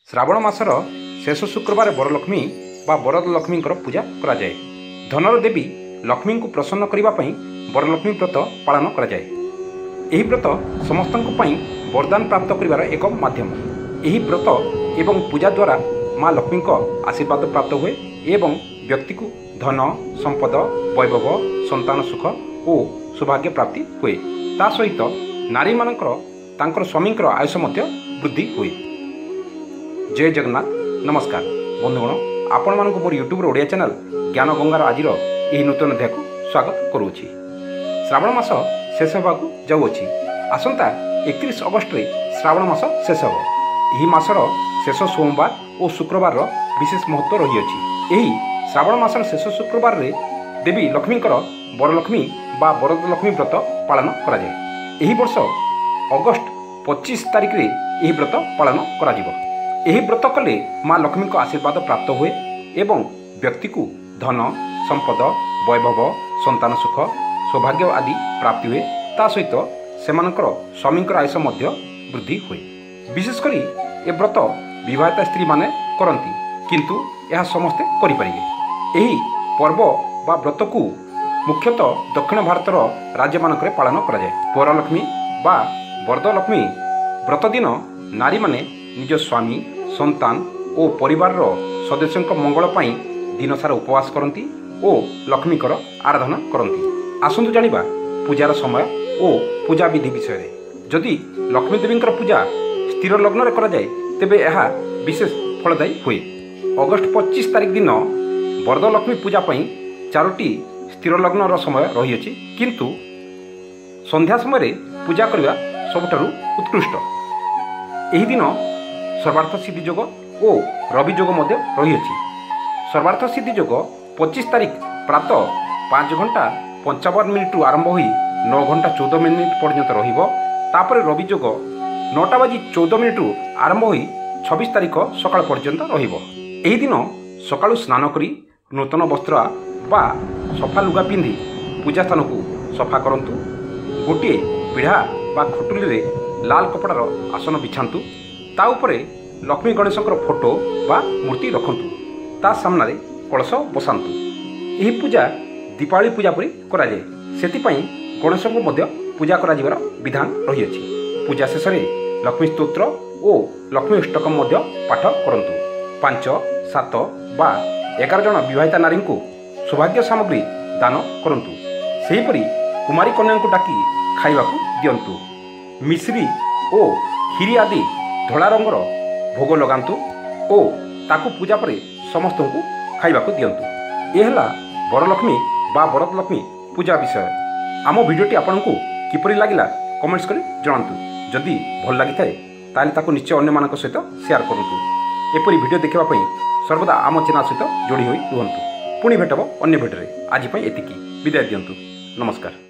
श्रावण मासर शेष शुक्रवार बरलक्ष्मी बा वरदलक्ष्मी पूजा कराए। धनर देवी लक्ष्मी को प्रसन्न करने बरलक्ष्मी व्रत पालन कराए। यह व्रत समस्त वरदान प्राप्त कर एक माध्यम। यह व्रत एवं पूजा द्वारा माँ लक्ष्मी आशीर्वाद प्राप्त हुए एवं व्यक्ति को धन संपद वैभव संतान सुख और सौभाग्य प्राप्ति हुए। ता सहित नारी मानकर स्वामी आयुष वृद्धि हुए। जय जगन्नाथ। नमस्कार बंधुगण, आपण मानक मोर यूट्यूब ओडिया चैनल ज्ञान गंगार आज यह नूतन अध्याय को स्वागत करुँची। श्रावण मास शेष होगा जाऊँगी। आसंता 31 अगस्ट रे श्रावण मास शेष हो। यह मासर शेष सोमवार और शुक्रवार विशेष महत्व रही। यही श्रावण मासर शेष शुक्रवार रे देवी लक्ष्मी वरलक्ष्मी बा वरदलक्ष्मी व्रत पालन कराए। यही वर्ष अगस्ट 25 तारिख रे यह व्रत पालन करा। यही व्रत कले माँ लक्ष्मी को आशीर्वाद प्राप्त हुए एवं व्यक्ति को धन संपद वैभव संतान सुख सौभाग्य आदि प्राप्ति हुए। ता सहित सेमानकर स्वामी आयुष वृद्धि हुए। विशेषकर ए व्रत विवाहिता स्त्री माने करती, किंतु यह समस्ते करें। यही पर्व बा व्रत को मुख्यतः दक्षिण भारतर राज्य मानक पालन कराए। वरलक्ष्मी बा वरदलक्ष्मी व्रत दिन नारी माने निज स्वामी संतान और परिवार सदस्यों मंगल पाई दिन सारा उपवास करती और लक्ष्मी आराधना करती। आसंतु जानिबा पूजार समय और पूजा विधि विषय। जदि लक्ष्मी देवी पूजा स्थिर लग्न कराए तेबे यह विशेष फलदायी हुए। अगस्ट 25 तारिख दिन वरदलक्ष्मी पूजा पाई 4टी स्थिर लग्न समय रही, किंतु संध्या समय पूजा करने सबुठारु उत्कृष्ट। यही दिन सर्वार्थ सिद्धि योग और रवि योग रही। सर्वार्थ सिद्धि योग 25 तारिख प्रातः 5 घंटा 55 मिनिट आरंभ हो 9 घंटा 14 मिनिट पर्यंत रही। रवि योग 9:14 आरंभ हो 26 तारिख सकाळ पर्यंत रही। दिन सकाळु स्नान करी नूतन वस्त्र बा सफा लुगा पिंधि पूजा स्थान को सफा करंतु। गोटे पीढ़ा बा खटुली रे लाल कपड़ार आसन बिछातु। ता उपरे लक्ष्मी गणेशंकर फोटो बा मूर्ति रखंतु। ता सामने कलश बसातु। यह पूजा दीपावली पूजा परी कराए। सेतिपाई गणेश को पूजा कराजिबार विधान रही। पूजा शेष में लक्ष्मी स्तोत्र और लक्ष्मी अष्टकम पाठ करंतु। 5, 7 बा 11 जन विवाहिता नारी को सौभाग्य सामग्री दान करंतु। सेहीपरि कुमारी कन्या को डाकी खाइबा दियंतु। मिश्री और खीरी आदि धला रंगर भोग लगातु और ताकू पूजा पर समस्त को खाइबा दियंतु। यह वरलक्ष्मी बा वरदलक्ष्मी पूजा विषय। आम भिडियोटी आपंक किपरि लागिला कमेंट्स करी जणातु। जदि भल लगी थाए ताकू निश्चय अन्य मानक सहित शेयर करंतु। एपरी भिडियो देखा सर्वदा आम चैनल सहित जोड़ी होई रुहंतु। पुणी भेटब अन्य भिडियो। आज एतिकी विदाय दियंतु। नमस्कार।